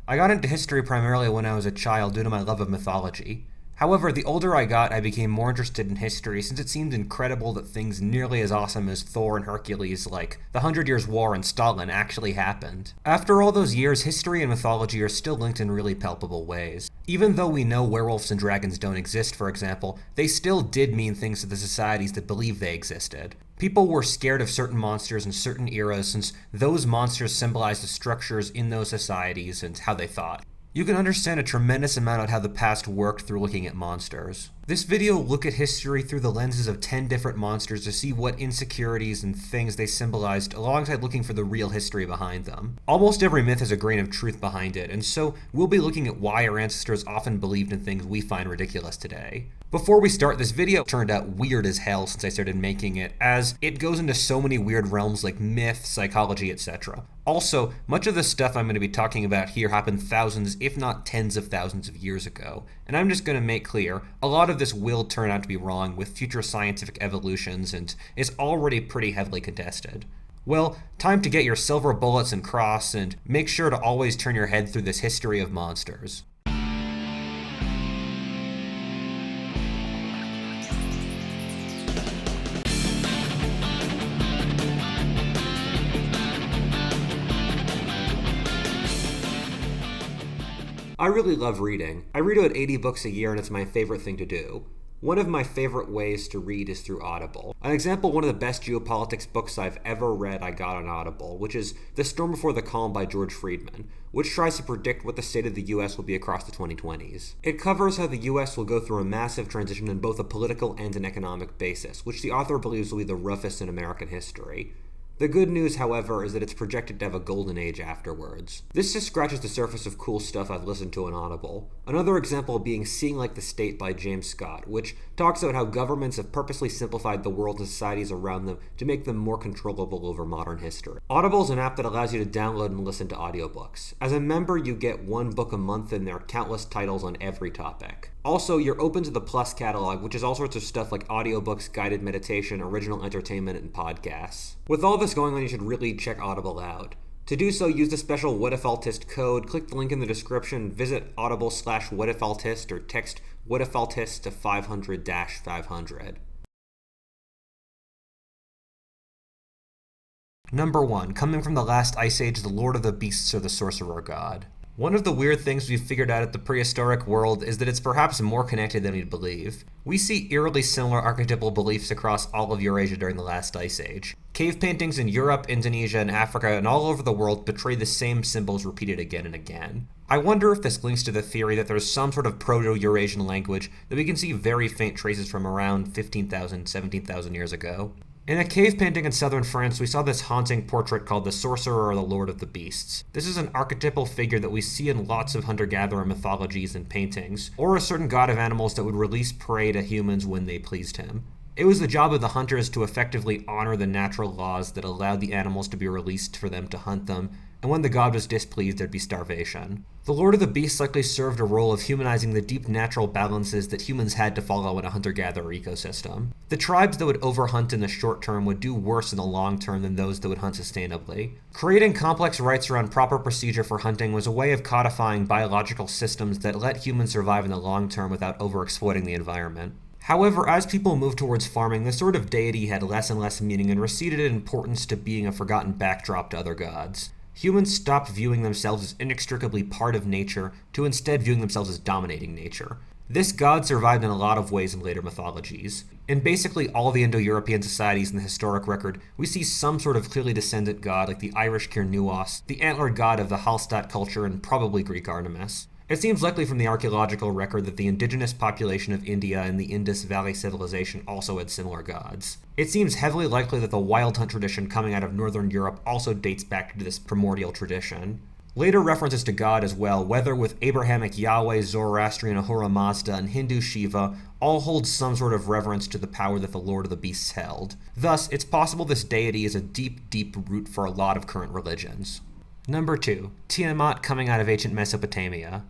I got into history primarily when I was a child due to my love of mythology. However, the older I got, I became more interested in history since it seemed incredible that things nearly as awesome as Thor and Hercules, like the Hundred Years' War and Stalin, actually happened. After all those years, history and mythology are still linked in really palpable ways. Even though we know werewolves and dragons don't exist, for example, they still did mean things to the societies that believed they existed. People were scared of certain monsters in certain eras since those monsters symbolized the structures in those societies and how they thought. You can understand a tremendous amount of how the past worked through looking at monsters. This video will look at history through the lenses of 10 different monsters to see what insecurities and things they symbolized alongside looking for the real history behind them. Almost every myth has a grain of truth behind it, and so we'll be looking at why our ancestors often believed in things we find ridiculous today. Before we start, this video turned out weird as hell since I started making it, as it goes into so many weird realms like myth, psychology, etc. Also, much of the stuff I'm going to be talking about here happened thousands, if not tens of thousands of years ago, and I'm just going to make clear, a lot of this will turn out to be wrong with future scientific evolutions and is already pretty heavily contested. Well, time to get your silver bullets and cross, and make sure to always turn your head through this history of monsters. I really love reading. I read about 80 books a year and it's my favorite thing to do. One of my favorite ways to read is through Audible. An example, one of the best geopolitics books I've ever read I got on Audible, which is The Storm Before the Calm by George Friedman, which tries to predict what the state of the US will be across the 2020s. It covers how the US will go through a massive transition on both a political and an economic basis, which the author believes will be the roughest in American history. The good news, however, is that it's projected to have a golden age afterwards. This just scratches the surface of cool stuff I've listened to on Audible. Another example being Seeing Like the State by James Scott, which talks about how governments have purposely simplified the world and societies around them to make them more controllable over modern history. Audible is an app that allows you to download and listen to audiobooks. As a member, you get one book a month and there are countless titles on every topic. Also, you're open to the Plus catalog, which is all sorts of stuff like audiobooks, guided meditation, original entertainment, and podcasts. With all this going on, you should really check Audible out. To do so, use the special WhatIfAltist code, click the link in the description, visit audible/WhatIfAltist, or text WhatIfAltist to 500-500. Number 1. Coming from the last ice age, the Lord of the Beasts or the Sorcerer God. One of the weird things we've figured out at the prehistoric world is that it's perhaps more connected than we'd believe. We see eerily similar archetypal beliefs across all of Eurasia during the last ice age. Cave paintings in Europe, Indonesia, and Africa and all over the world portray the same symbols repeated again and again. I wonder if this links to the theory that there's some sort of Proto-Eurasian language that we can see very faint traces from around 15,000, 17,000 years ago. In a cave painting in southern France, we saw this haunting portrait called the Sorcerer or the Lord of the Beasts. This is an archetypal figure that we see in lots of hunter-gatherer mythologies and paintings, or a certain god of animals that would release prey to humans when they pleased him. It was the job of the hunters to effectively honor the natural laws that allowed the animals to be released for them to hunt them, and when the god was displeased, there'd be starvation. The Lord of the Beasts likely served a role of humanizing the deep natural balances that humans had to follow in a hunter-gatherer ecosystem. The tribes that would overhunt in the short term would do worse in the long term than those that would hunt sustainably. Creating complex rites around proper procedure for hunting was a way of codifying biological systems that let humans survive in the long term without overexploiting the environment. However, as people moved towards farming, this sort of deity had less and less meaning and receded in importance to being a forgotten backdrop to other gods. Humans stopped viewing themselves as inextricably part of nature to instead viewing themselves as dominating nature. This god survived in a lot of ways in later mythologies. In basically all the Indo-European societies in the historic record, we see some sort of clearly descendant god like the Irish Cernunnos, the antlered god of the Hallstatt culture, and probably Greek Artemis. It seems likely from the archaeological record that the indigenous population of India and the Indus Valley civilization also had similar gods. It seems heavily likely that the wild hunt tradition coming out of northern Europe also dates back to this primordial tradition. Later references to God as well, whether with Abrahamic Yahweh, Zoroastrian Ahura Mazda, and Hindu Shiva, all hold some sort of reverence to the power that the Lord of the Beasts held. Thus, it's possible this deity is a deep, deep root for a lot of current religions. Number 2. Tiamat coming out of ancient Mesopotamia.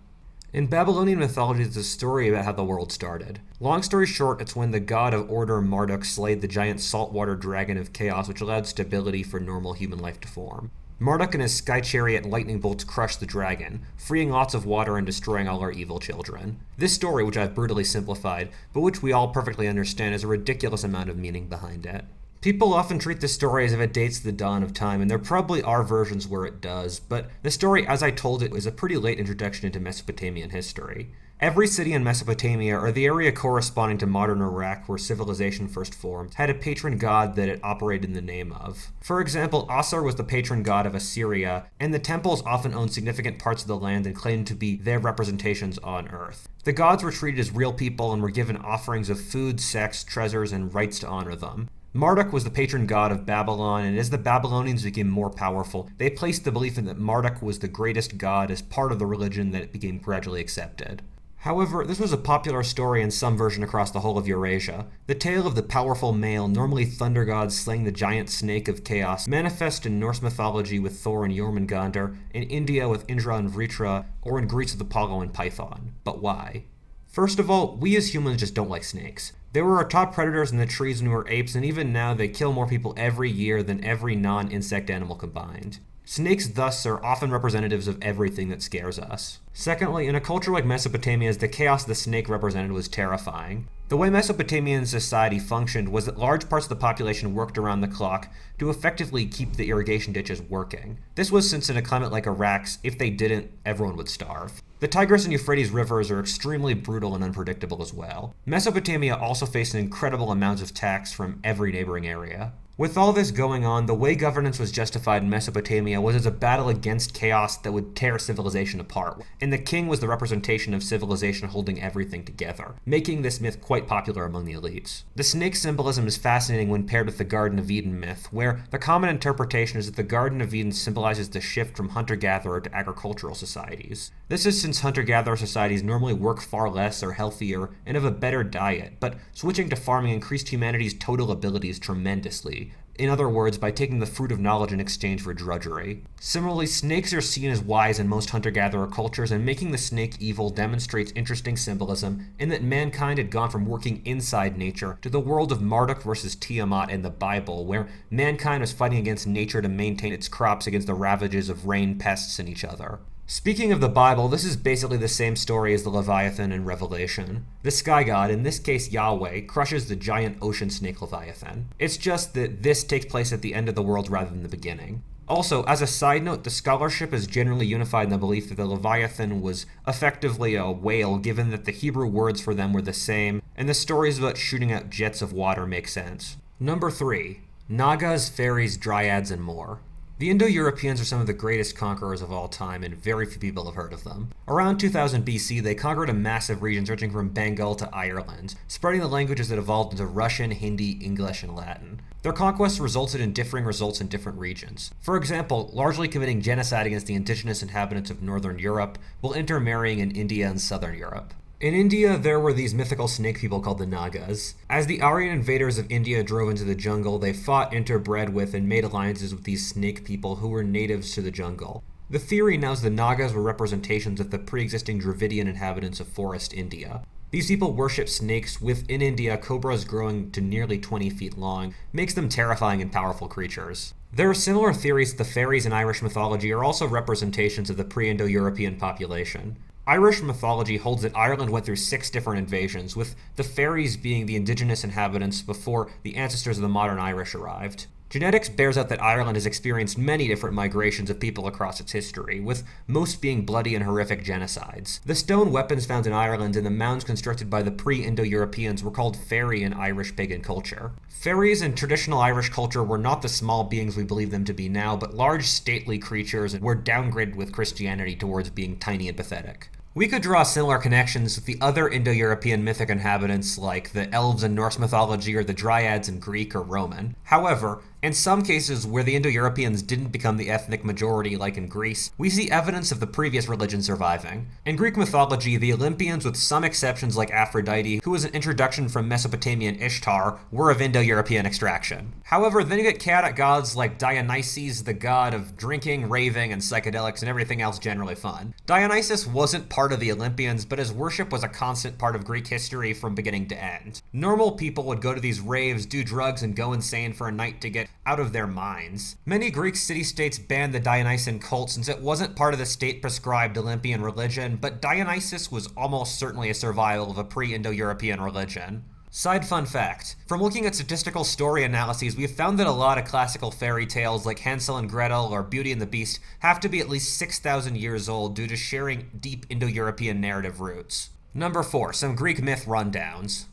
In Babylonian mythology, there's a story about how the world started. Long story short, it's when the god of order Marduk slayed the giant saltwater dragon of chaos, which allowed stability for normal human life to form. Marduk and his sky chariot lightning bolts crush the dragon, freeing lots of water and destroying all our evil children. This story, which I've brutally simplified, but which we all perfectly understand, has a ridiculous amount of meaning behind it. People often treat this story as if it dates the dawn of time, and there probably are versions where it does, but the story as I told it is a pretty late introduction into Mesopotamian history. Every city in Mesopotamia, or the area corresponding to modern Iraq where civilization first formed, had a patron god that it operated in the name of. For example, Asur was the patron god of Assyria, and the temples often owned significant parts of the land and claimed to be their representations on Earth. The gods were treated as real people and were given offerings of food, sex, treasures, and rites to honor them. Marduk was the patron god of Babylon, and as the Babylonians became more powerful, they placed the belief in that Marduk was the greatest god as part of the religion that became gradually accepted. However, this was a popular story in some version across the whole of Eurasia. The tale of the powerful male, normally thunder god slaying the giant snake of chaos, manifests in Norse mythology with Thor and Jormungandr, in India with Indra and Vritra, or in Greece with Apollo and Python. But why? First of all, we as humans just don't like snakes. They were our top predators in the trees when we were apes, and even now they kill more people every year than every non-insect animal combined. Snakes thus are often representatives of everything that scares us. Secondly, in a culture like Mesopotamia's, the chaos the snake represented was terrifying. The way Mesopotamian society functioned was that large parts of the population worked around the clock to effectively keep the irrigation ditches working. This was since in a climate like Iraq's, if they didn't, everyone would starve. The Tigris and Euphrates rivers are extremely brutal and unpredictable as well. Mesopotamia also faced incredible amounts of tax from every neighboring area. With all this going on, the way governance was justified in Mesopotamia was as a battle against chaos that would tear civilization apart, and the king was the representation of civilization holding everything together, making this myth quite popular among the elites. The snake symbolism is fascinating when paired with the Garden of Eden myth, where the common interpretation is that the Garden of Eden symbolizes the shift from hunter-gatherer to agricultural societies. This is since hunter-gatherer societies normally work far less, are healthier, and have a better diet, but switching to farming increased humanity's total abilities tremendously. In other words, by taking the fruit of knowledge in exchange for drudgery. Similarly, snakes are seen as wise in most hunter-gatherer cultures, and making the snake evil demonstrates interesting symbolism in that mankind had gone from working inside nature to the world of Marduk versus Tiamat in the Bible, where mankind was fighting against nature to maintain its crops against the ravages of rain, pests, and each other. Speaking of the Bible, this is basically the same story as the Leviathan in Revelation. The sky god, in this case Yahweh, crushes the giant ocean snake Leviathan. It's just that this takes place at the end of the world rather than the beginning. Also, as a side note, the scholarship is generally unified in the belief that the Leviathan was effectively a whale, given that the Hebrew words for them were the same, and the stories about shooting out jets of water make sense. Number 3. Nagas, fairies, dryads, and more. The Indo-Europeans are some of the greatest conquerors of all time, and very few people have heard of them. Around 2000 BC, they conquered a massive region stretching from Bengal to Ireland, spreading the languages that evolved into Russian, Hindi, English, and Latin. Their conquests resulted in differing results in different regions. For example, largely committing genocide against the indigenous inhabitants of Northern Europe, while intermarrying in India and Southern Europe. In India, there were these mythical snake people called the Nagas. As the Aryan invaders of India drove into the jungle, they fought, interbred with, and made alliances with these snake people who were natives to the jungle. The theory now is the Nagas were representations of the pre-existing Dravidian inhabitants of forest India. These people worship snakes, with, in India, cobras growing to nearly 20 feet long, makes them terrifying and powerful creatures. There are similar theories that the fairies in Irish mythology are also representations of the pre-Indo-European population. Irish mythology holds that Ireland went through 6 different invasions, with the fairies being the indigenous inhabitants before the ancestors of the modern Irish arrived. Genetics bears out that Ireland has experienced many different migrations of people across its history, with most being bloody and horrific genocides. The stone weapons found in Ireland and the mounds constructed by the pre-Indo-Europeans were called fairy in Irish pagan culture. Fairies in traditional Irish culture were not the small beings we believe them to be now, but large stately creatures and were downgraded with Christianity towards being tiny and pathetic. We could draw similar connections with the other Indo-European mythic inhabitants like the elves in Norse mythology or the dryads in Greek or Roman. However, in some cases where the Indo-Europeans didn't become the ethnic majority like in Greece, we see evidence of the previous religion surviving. In Greek mythology, the Olympians, with some exceptions like Aphrodite, who was an introduction from Mesopotamian Ishtar, were of Indo-European extraction. However, then you get chaotic gods like Dionysus, the god of drinking, raving, and psychedelics and everything else generally fun. Dionysus wasn't part of the Olympians, but his worship was a constant part of Greek history from beginning to end. Normal people would go to these raves, do drugs, and go insane for a night to get out of their minds. Many Greek city-states banned the Dionysian cult since it wasn't part of the state-prescribed Olympian religion, but Dionysus was almost certainly a survival of a pre-Indo-European religion. Side fun fact, from looking at statistical story analyses, we've found that a lot of classical fairy tales like Hansel and Gretel or Beauty and the Beast have to be at least 6,000 years old due to sharing deep Indo-European narrative roots. Number 4, some Greek myth rundowns.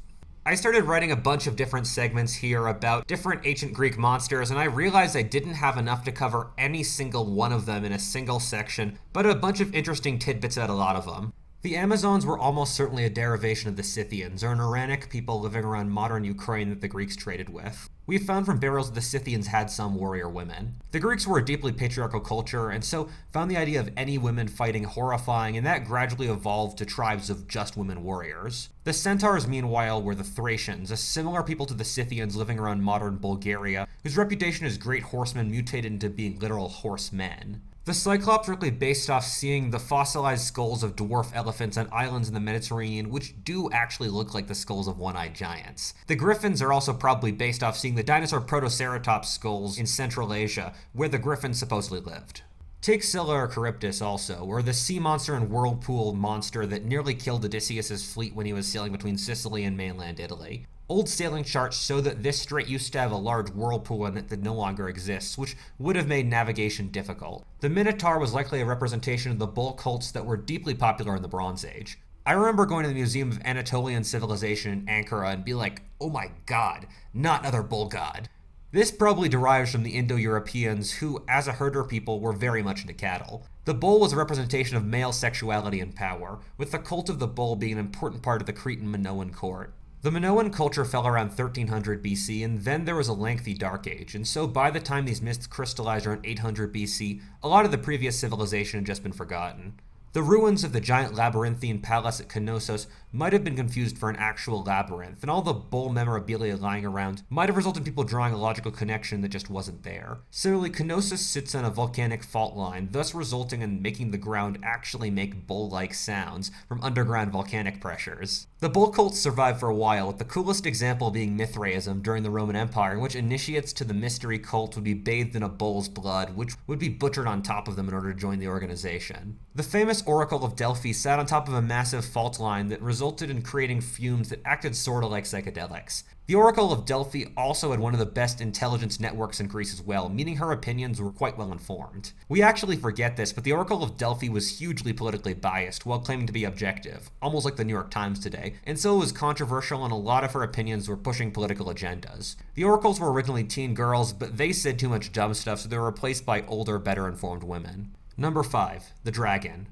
I started writing a bunch of different segments here about different ancient Greek monsters, and I realized I didn't have enough to cover any single one of them in a single section, but a bunch of interesting tidbits at a lot of them. The Amazons were almost certainly a derivation of the Scythians, or an Iranic people living around modern Ukraine that the Greeks traded with. We found from burials that the Scythians had some warrior women. The Greeks were a deeply patriarchal culture, and so found the idea of any women fighting horrifying, and that gradually evolved to tribes of just women warriors. The Centaurs, meanwhile, were the Thracians, a similar people to the Scythians living around modern Bulgaria, whose reputation as great horsemen mutated into being literal horsemen. The Cyclops are likely based off seeing the fossilized skulls of dwarf elephants on islands in the Mediterranean, which do actually look like the skulls of one-eyed giants. The Griffins are also probably based off seeing the dinosaur Protoceratops skulls in Central Asia, where the Griffins supposedly lived. Take Scylla or Charybdis also, or the sea monster and whirlpool monster that nearly killed Odysseus' fleet when he was sailing between Sicily and mainland Italy. Old sailing charts show that this strait used to have a large whirlpool in it that no longer exists, which would have made navigation difficult. The Minotaur was likely a representation of the bull cults that were deeply popular in the Bronze Age. I remember going to the Museum of Anatolian Civilization in Ankara and be like, oh my god, not another bull god. This probably derives from the Indo-Europeans who, as a herder people, were very much into cattle. The bull was a representation of male sexuality and power, with the cult of the bull being an important part of the Cretan Minoan court. The Minoan culture fell around 1300 BC, and then there was a lengthy Dark Age, and so by the time these myths crystallized around 800 BC, a lot of the previous civilization had just been forgotten. The ruins of the giant labyrinthine palace at Knossos might have been confused for an actual labyrinth, and all the bull memorabilia lying around might have resulted in people drawing a logical connection that just wasn't there. Similarly, Knossos sits on a volcanic fault line, thus resulting in making the ground actually make bull-like sounds from underground volcanic pressures. The bull cults survived for a while, with the coolest example being Mithraism during the Roman Empire, in which initiates to the mystery cult would be bathed in a bull's blood, which would be butchered on top of them in order to join the organization. The famous Oracle of Delphi sat on top of a massive fault line that resulted in creating fumes that acted sorta like psychedelics. The Oracle of Delphi also had one of the best intelligence networks in Greece as well, meaning her opinions were quite well informed. We actually forget this, but the Oracle of Delphi was hugely politically biased while claiming to be objective, almost like the New York Times today, and so it was controversial and a lot of her opinions were pushing political agendas. The oracles were originally teen girls, but they said too much dumb stuff, so they were replaced by older, better informed women. Number 5. The Dragon.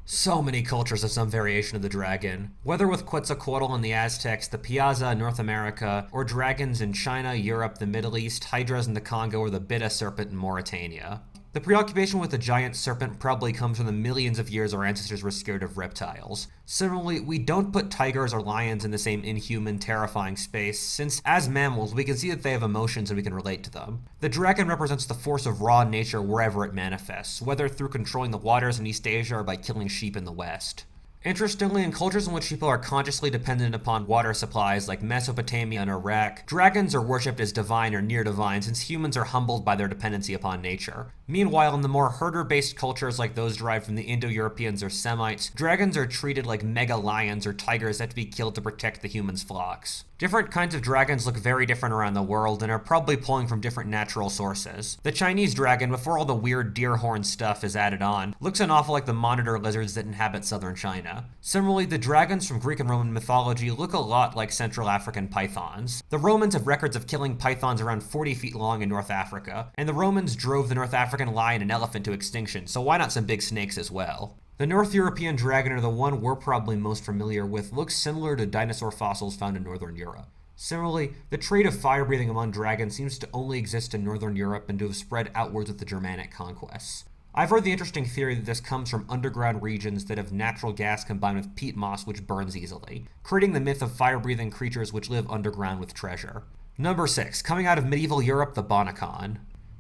So many cultures have some variation of the dragon. Whether with Quetzalcoatl in the Aztecs, the Piazza in North America, or dragons in China, Europe, the Middle East, hydras in the Congo, or the Bidda serpent in Mauritania. The preoccupation with the giant serpent probably comes from the millions of years our ancestors were scared of reptiles. Similarly, we don't put tigers or lions in the same inhuman, terrifying space, since as mammals we can see that they have emotions and we can relate to them. The dragon represents the force of raw nature wherever it manifests, whether through controlling the waters in East Asia or by killing sheep in the West. Interestingly, in cultures in which people are consciously dependent upon water supplies like Mesopotamia and Iraq, dragons are worshipped as divine or near divine since humans are humbled by their dependency upon nature. Meanwhile, in the more herder-based cultures like those derived from the Indo-Europeans or Semites, dragons are treated like mega lions or tigers that have to be killed to protect the humans' flocks. Different kinds of dragons look very different around the world and are probably pulling from different natural sources. The Chinese dragon, before all the weird deer horn stuff is added on, looks an awful like the monitor lizards that inhabit southern China. Similarly, the dragons from Greek and Roman mythology look a lot like Central African pythons. The Romans have records of killing pythons around 40 feet long in North Africa, and the Romans drove the North African lion and elephant to extinction, so why not some big snakes as well? The North European dragon, or the one we're probably most familiar with, looks similar to dinosaur fossils found in Northern Europe. Similarly, the trait of fire-breathing among dragons seems to only exist in Northern Europe and to have spread outwards with the Germanic conquests. I've heard the interesting theory that this comes from underground regions that have natural gas combined with peat moss which burns easily, creating the myth of fire-breathing creatures which live underground with treasure. Number 6. Coming out of medieval Europe, the Bonacon.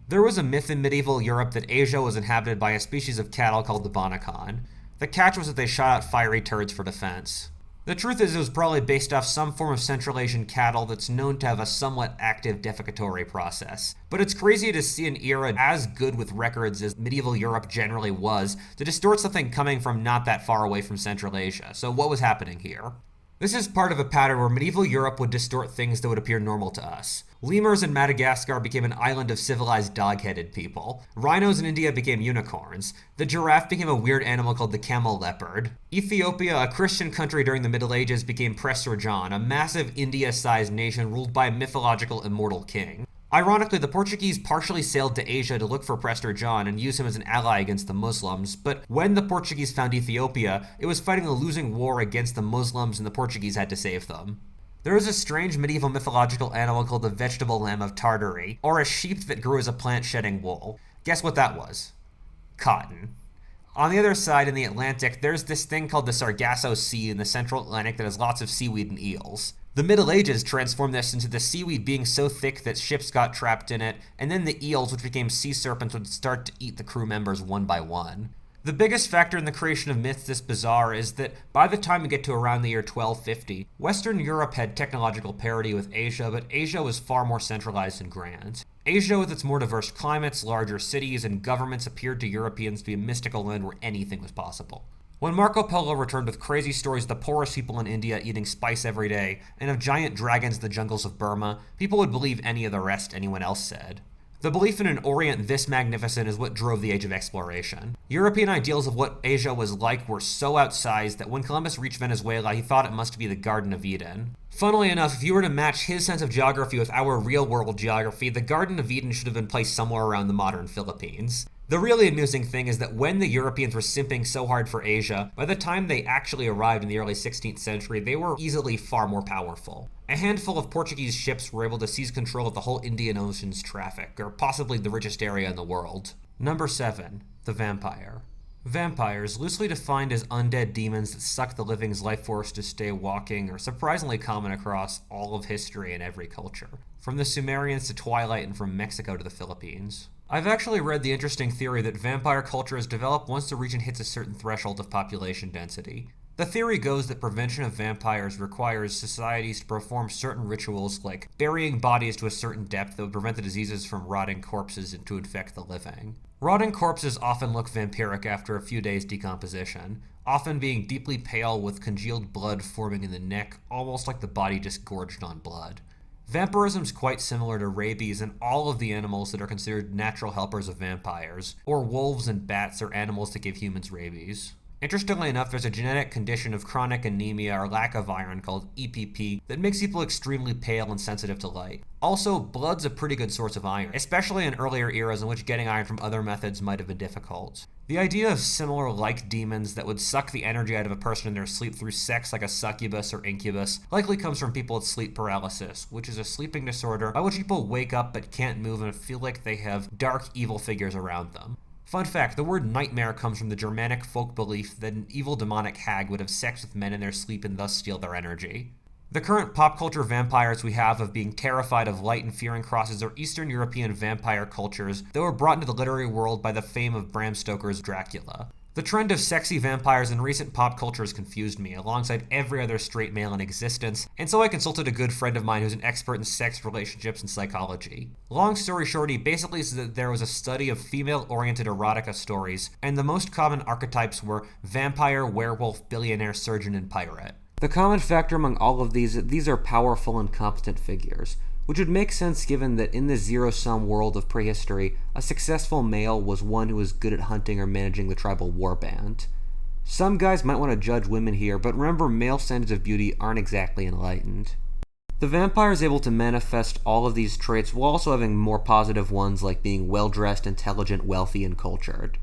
There was a myth in medieval Europe that Asia was inhabited by a species of cattle called the Bonacon. The catch was that they shot out fiery turds for defense. The truth is it was probably based off some form of Central Asian cattle that's known to have a somewhat active defecatory process. But it's crazy to see an era as good with records as medieval Europe generally was to distort something coming from not that far away from Central Asia. So what was happening here? This is part of a pattern where medieval Europe would distort things that would appear normal to us. Lemurs in Madagascar became an island of civilized dog-headed people. Rhinos in India became unicorns. The giraffe became a weird animal called the camel leopard. Ethiopia, a Christian country during the Middle Ages, became Prester John, a massive India-sized nation ruled by a mythological immortal king. Ironically, the Portuguese partially sailed to Asia to look for Prester John and use him as an ally against the Muslims, but when the Portuguese found Ethiopia, it was fighting a losing war against the Muslims and the Portuguese had to save them. There is a strange medieval mythological animal called the vegetable lamb of Tartary, or a sheep that grew as a plant shedding wool. Guess what that was? Cotton. On the other side, in the Atlantic, there's this thing called the Sargasso Sea in the central Atlantic that has lots of seaweed and eels. The Middle Ages transformed this into the seaweed being so thick that ships got trapped in it, and then the eels, which became sea serpents, would start to eat the crew members one by one. The biggest factor in the creation of myths this bizarre is that by the time we get to around the year 1250, Western Europe had technological parity with Asia, but Asia was far more centralized and grand. Asia, with its more diverse climates, larger cities, and governments, appeared to Europeans to be a mystical land where anything was possible. When Marco Polo returned with crazy stories of the poorest people in India eating spice every day, and of giant dragons in the jungles of Burma, people would believe any of the rest anyone else said. The belief in an Orient this magnificent is what drove the Age of Exploration. European ideals of what Asia was like were so outsized that when Columbus reached Venezuela, he thought it must be the Garden of Eden. Funnily enough, if you were to match his sense of geography with our real-world geography, the Garden of Eden should have been placed somewhere around the modern Philippines. The really amusing thing is that when the Europeans were simping so hard for Asia, by the time they actually arrived in the early 16th century, they were easily far more powerful. A handful of Portuguese ships were able to seize control of the whole Indian Ocean's traffic, or possibly the richest area in the world. Number 7. The Vampire. Vampires, loosely defined as undead demons that suck the living's life force to stay walking, are surprisingly common across all of history and every culture, from the Sumerians to Twilight and from Mexico to the Philippines. I've actually read the interesting theory that vampire culture is developed once the region hits a certain threshold of population density. The theory goes that prevention of vampires requires societies to perform certain rituals like burying bodies to a certain depth that would prevent the diseases from rotting corpses and to infect the living. Rotting corpses often look vampiric after a few days' decomposition, often being deeply pale with congealed blood forming in the neck, almost like the body just gorged on blood. Vampirism is quite similar to rabies in all of the animals that are considered natural helpers of vampires, or wolves and bats are animals that give humans rabies. Interestingly enough, there's a genetic condition of chronic anemia or lack of iron called EPP that makes people extremely pale and sensitive to light. Also, blood's a pretty good source of iron, especially in earlier eras in which getting iron from other methods might have been difficult. The idea of similar like demons that would suck the energy out of a person in their sleep through sex like a succubus or incubus likely comes from people with sleep paralysis, which is a sleeping disorder by which people wake up but can't move and feel like they have dark, evil figures around them. Fun fact, the word nightmare comes from the Germanic folk belief that an evil demonic hag would have sex with men in their sleep and thus steal their energy. The current pop culture vampires we have of being terrified of light and fearing crosses are Eastern European vampire cultures that were brought into the literary world by the fame of Bram Stoker's Dracula. The trend of sexy vampires in recent pop culture has confused me, alongside every other straight male in existence, and so I consulted a good friend of mine who's an expert in sex, relationships, and psychology. Long story short, he basically said that there was a study of female-oriented erotica stories, and the most common archetypes were vampire, werewolf, billionaire, surgeon, and pirate. The common factor among all of these is that these are powerful and competent figures, which would make sense given that in the zero-sum world of prehistory, a successful male was one who was good at hunting or managing the tribal warband. Some guys might want to judge women here, but remember male standards of beauty aren't exactly enlightened. The vampire is able to manifest all of these traits while also having more positive ones like being well-dressed, intelligent, wealthy, and cultured.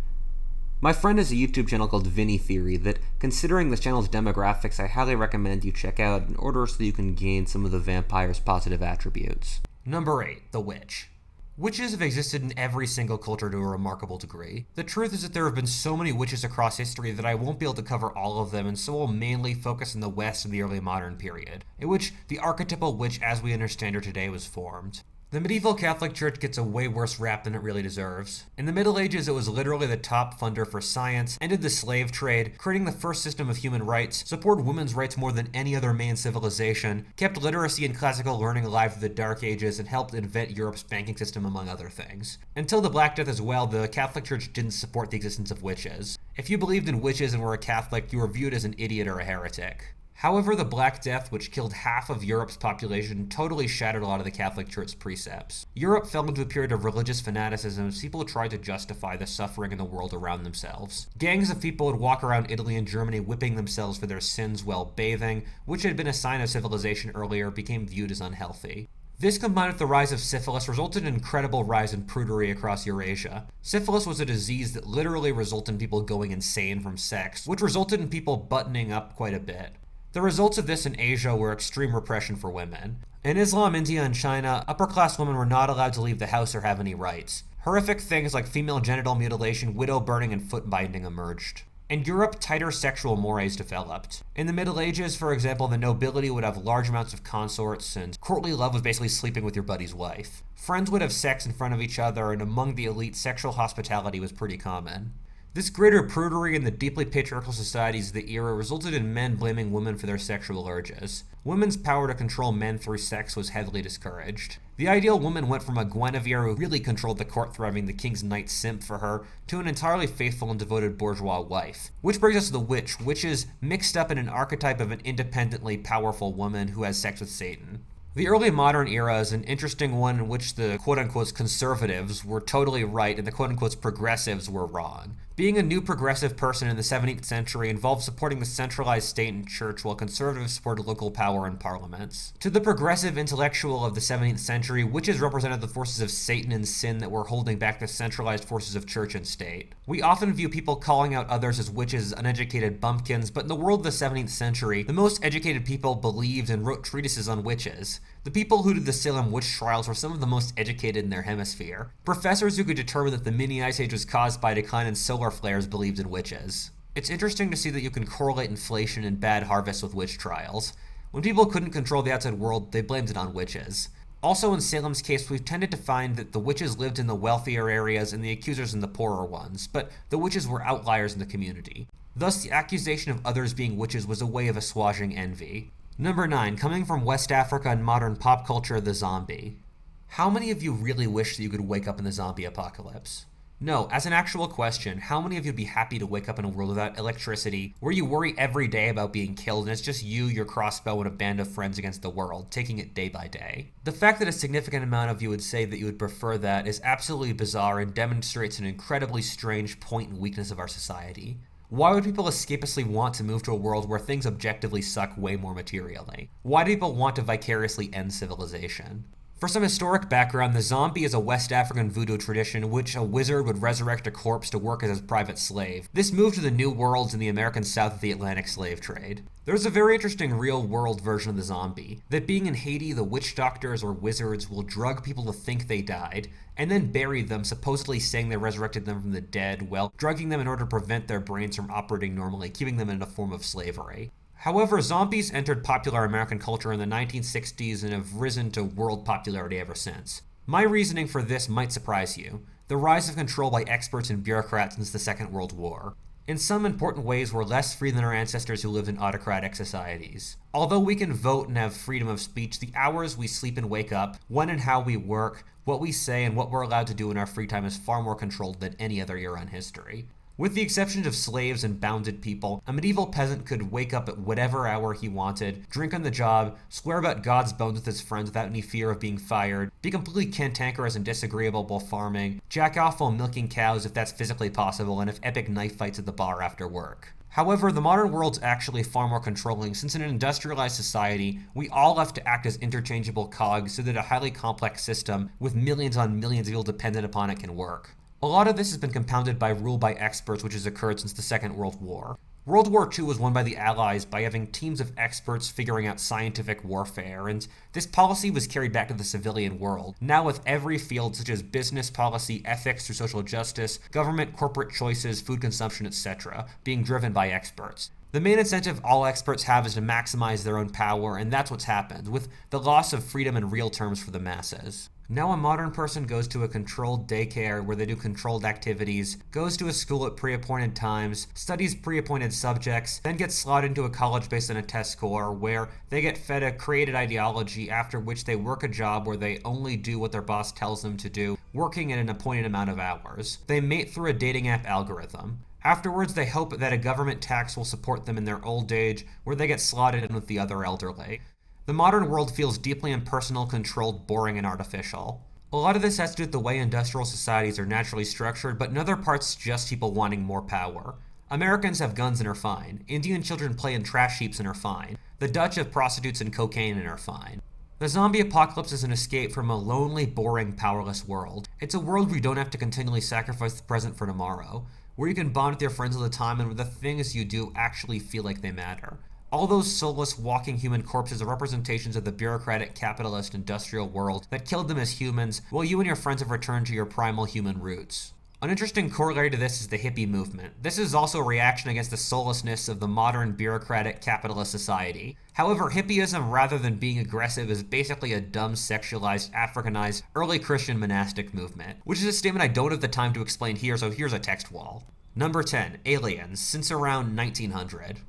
My friend has a YouTube channel called Vinny Theory that, considering the channel's demographics, I highly recommend you check out in order so that you can gain some of the vampire's positive attributes. Number 8. The Witch. Witches have existed in every single culture to a remarkable degree. The truth is that there have been so many witches across history that I won't be able to cover all of them, and so will mainly focus on the West of the early modern period, in which the archetypal witch as we understand her today was formed. The medieval Catholic Church gets a way worse rap than it really deserves. In the Middle Ages, it was literally the top funder for science, ended the slave trade, creating the first system of human rights, supported women's rights more than any other main civilization, kept literacy and classical learning alive through the Dark Ages, and helped invent Europe's banking system, among other things. Until the Black Death as well, the Catholic Church didn't support the existence of witches. If you believed in witches and were a Catholic, you were viewed as an idiot or a heretic. However, the Black Death, which killed half of Europe's population, totally shattered a lot of the Catholic Church's precepts. Europe fell into a period of religious fanaticism as people tried to justify the suffering in the world around themselves. Gangs of people would walk around Italy and Germany whipping themselves for their sins while bathing, which had been a sign of civilization earlier, became viewed as unhealthy. This, combined with the rise of syphilis, resulted in an incredible rise in prudery across Eurasia. Syphilis was a disease that literally resulted in people going insane from sex, which resulted in people buttoning up quite a bit. The results of this in Asia were extreme repression for women. In Islam, India, and China, upper-class women were not allowed to leave the house or have any rights. Horrific things like female genital mutilation, widow burning, and foot binding emerged. In Europe, tighter sexual mores developed. In the Middle Ages, for example, the nobility would have large amounts of consorts, and courtly love was basically sleeping with your buddy's wife. Friends would have sex in front of each other, and among the elite, sexual hospitality was pretty common. This greater prudery in the deeply patriarchal societies of the era resulted in men blaming women for their sexual urges. Women's power to control men through sex was heavily discouraged. The ideal woman went from a Guinevere who really controlled the court through having the king's knight simp for her, to an entirely faithful and devoted bourgeois wife. Which brings us to the witch, which is mixed up in an archetype of an independently powerful woman who has sex with Satan. The early modern era is an interesting one in which the quote-unquote conservatives were totally right and the quote-unquote progressives were wrong. Being a new progressive person in the 17th century involved supporting the centralized state and church, while conservatives supported local power and parliaments. To the progressive intellectual of the 17th century, witches represented the forces of Satan and sin that were holding back the centralized forces of church and state. We often view people calling out others as witches as uneducated bumpkins, but in the world of the 17th century, the most educated people believed and wrote treatises on witches. The people who did the Salem witch trials were some of the most educated in their hemisphere. Professors who could determine that the mini ice age was caused by a decline in solar flares believed in witches. It's interesting to see that you can correlate inflation and bad harvests with witch trials. When people couldn't control the outside world, they blamed it on witches. Also in Salem's case, we've tended to find that the witches lived in the wealthier areas and the accusers in the poorer ones, but the witches were outliers in the community. Thus, the accusation of others being witches was a way of assuaging envy. Number 9, coming from West Africa and modern pop culture, the zombie. How many of you really wish that you could wake up in the zombie apocalypse? No, as an actual question, how many of you would be happy to wake up in a world without electricity, where you worry every day about being killed and it's just you, your crossbow, and a band of friends against the world, taking it day by day? The fact that a significant amount of you would say that you would prefer that is absolutely bizarre and demonstrates an incredibly strange point and weakness of our society. Why would people escapistly want to move to a world where things objectively suck way more materially? Why do people want to vicariously end civilization? For some historic background, the zombie is a West African voodoo tradition in which a wizard would resurrect a corpse to work as his private slave. This moved to the New Worlds in the American South of the Atlantic slave trade. There's a very interesting real-world version of the zombie, that being in Haiti, the witch doctors or wizards will drug people to think they died, and then bury them, supposedly saying they resurrected them from the dead, while drugging them in order to prevent their brains from operating normally, keeping them in a form of slavery. However, zombies entered popular American culture in the 1960s and have risen to world popularity ever since. My reasoning for this might surprise you: the rise of control by experts and bureaucrats since the Second World War. In some important ways, we're less free than our ancestors who lived in autocratic societies. Although we can vote and have freedom of speech, the hours we sleep and wake up, when and how we work, what we say, and what we're allowed to do in our free time is far more controlled than any other era in history. With the exception of slaves and bounded people, a medieval peasant could wake up at whatever hour he wanted, drink on the job, swear about God's bones with his friends without any fear of being fired, be completely cantankerous and disagreeable while farming, jack off while milking cows if that's physically possible, and have epic knife fights at the bar after work. However, the modern world's actually far more controlling, since in an industrialized society, we all have to act as interchangeable cogs so that a highly complex system with millions on millions of people dependent upon it can work. A lot of this has been compounded by rule by experts, which has occurred since the Second World War. World War II was won by the Allies by having teams of experts figuring out scientific warfare, and this policy was carried back to the civilian world, now with every field such as business policy, ethics through social justice, government, corporate choices, food consumption, etc., being driven by experts. The main incentive all experts have is to maximize their own power, and that's what's happened, with the loss of freedom in real terms for the masses. Now a modern person goes to a controlled daycare where they do controlled activities, goes to a school at pre-appointed times, studies pre-appointed subjects, then gets slotted into a college based on a test score where they get fed a created ideology after which they work a job where they only do what their boss tells them to do, working at an appointed amount of hours. They mate through a dating app algorithm. Afterwards, they hope that a government tax will support them in their old age, where they get slotted in with the other elderly. The modern world feels deeply impersonal, controlled, boring, and artificial. A lot of this has to do with the way industrial societies are naturally structured, but in other parts, just people wanting more power. Americans have guns and are fine. Indian children play in trash heaps and are fine. The Dutch have prostitutes and cocaine and are fine. The zombie apocalypse is an escape from a lonely, boring, powerless world. It's a world where you don't have to continually sacrifice the present for tomorrow, where you can bond with your friends all the time and where the things you do actually feel like they matter. All those soulless, walking human corpses are representations of the bureaucratic, capitalist, industrial world that killed them as humans, while you and your friends have returned to your primal human roots. An interesting corollary to this is the hippie movement. This is also a reaction against the soullessness of the modern, bureaucratic, capitalist society. However, hippieism, rather than being aggressive, is basically a dumb, sexualized, Africanized, early Christian monastic movement, which is a statement I don't have the time to explain here, so here's a text wall. Number 10. Aliens, since around 1900.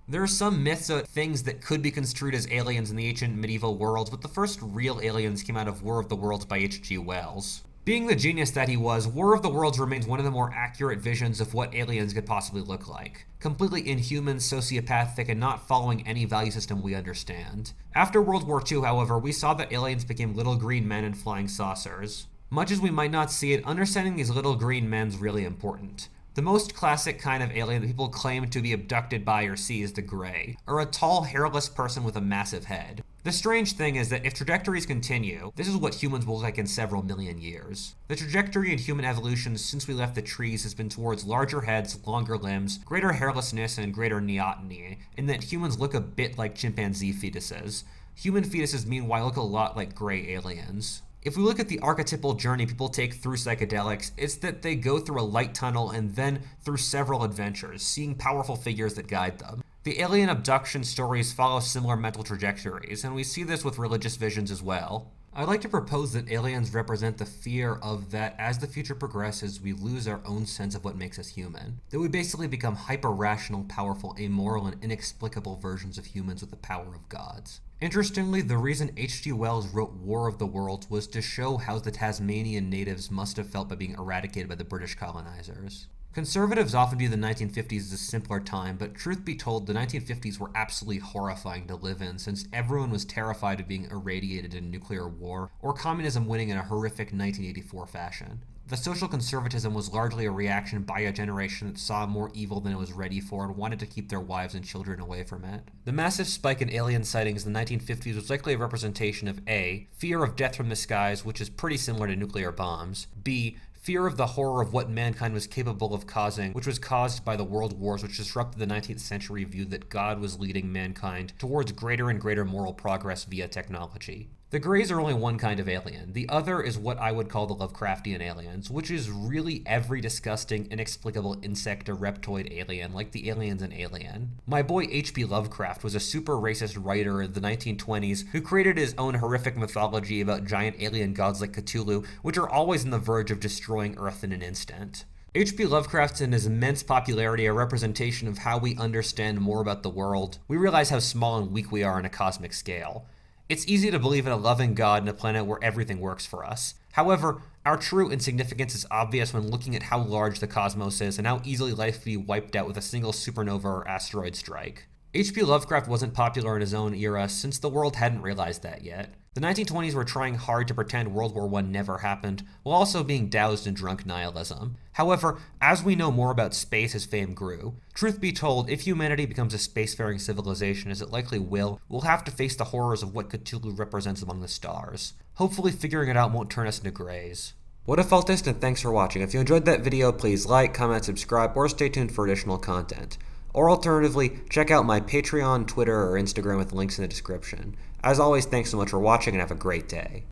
There are some myths of things that could be construed as aliens in the ancient medieval worlds, but the first real aliens came out of War of the Worlds by H.G. Wells. Being the genius that he was, War of the Worlds remains one of the more accurate visions of what aliens could possibly look like. Completely inhuman, sociopathic, and not following any value system we understand. After World War II, however, we saw that aliens became little green men and flying saucers. Much as we might not see it, understanding these little green men's really important. The most classic kind of alien that people claim to be abducted by or see is the Grey, or a tall, hairless person with a massive head. The strange thing is that if trajectories continue, this is what humans will look like in several million years. The trajectory in human evolution since we left the trees has been towards larger heads, longer limbs, greater hairlessness, and greater neoteny, in that humans look a bit like chimpanzee fetuses. Human fetuses, meanwhile, look a lot like gray aliens. If we look at the archetypal journey people take through psychedelics, it's that they go through a light tunnel and then through several adventures, seeing powerful figures that guide them. The alien abduction stories follow similar mental trajectories, and we see this with religious visions as well. I'd like to propose that aliens represent the fear of that as the future progresses, we lose our own sense of what makes us human. That we basically become hyper-rational, powerful, amoral, and inexplicable versions of humans with the power of gods. Interestingly, the reason H.G. Wells wrote War of the Worlds was to show how the Tasmanian natives must have felt by being eradicated by the British colonizers. Conservatives often view the 1950s as a simpler time, but truth be told, the 1950s were absolutely horrifying to live in since everyone was terrified of being irradiated in nuclear war, or communism winning in a horrific 1984 fashion. The social conservatism was largely a reaction by a generation that saw more evil than it was ready for and wanted to keep their wives and children away from it. The massive spike in alien sightings in the 1950s was likely a representation of A, fear of death from the skies, which is pretty similar to nuclear bombs, B, fear of the horror of what mankind was capable of causing, which was caused by the world wars which disrupted the 19th century view that God was leading mankind towards greater and greater moral progress via technology. The Greys are only one kind of alien. The other is what I would call the Lovecraftian aliens, which is really every disgusting, inexplicable insect or reptoid alien, like the aliens in Alien. My boy H.P. Lovecraft was a super racist writer in the 1920s who created his own horrific mythology about giant alien gods like Cthulhu, which are always on the verge of destroying Earth in an instant. H.P. Lovecraft and his immense popularity are a representation of how we understand more about the world. We realize how small and weak we are on a cosmic scale. It's easy to believe in a loving God and a planet where everything works for us. However, our true insignificance is obvious when looking at how large the cosmos is and how easily life could be wiped out with a single supernova or asteroid strike. H.P. Lovecraft wasn't popular in his own era since the world hadn't realized that yet. The 1920s were trying hard to pretend World War I never happened, while also being doused in drunk nihilism. However, as we know more about space, his fame grew. Truth be told, if humanity becomes a spacefaring civilization, as it likely will, we'll have to face the horrors of what Cthulhu represents among the stars. Hopefully figuring it out won't turn us into greys. What a Feltist, and thanks for watching. If you enjoyed that video, please like, comment, subscribe, or stay tuned for additional content. Or alternatively, check out my Patreon, Twitter, or Instagram with links in the description. As always, thanks so much for watching and have a great day.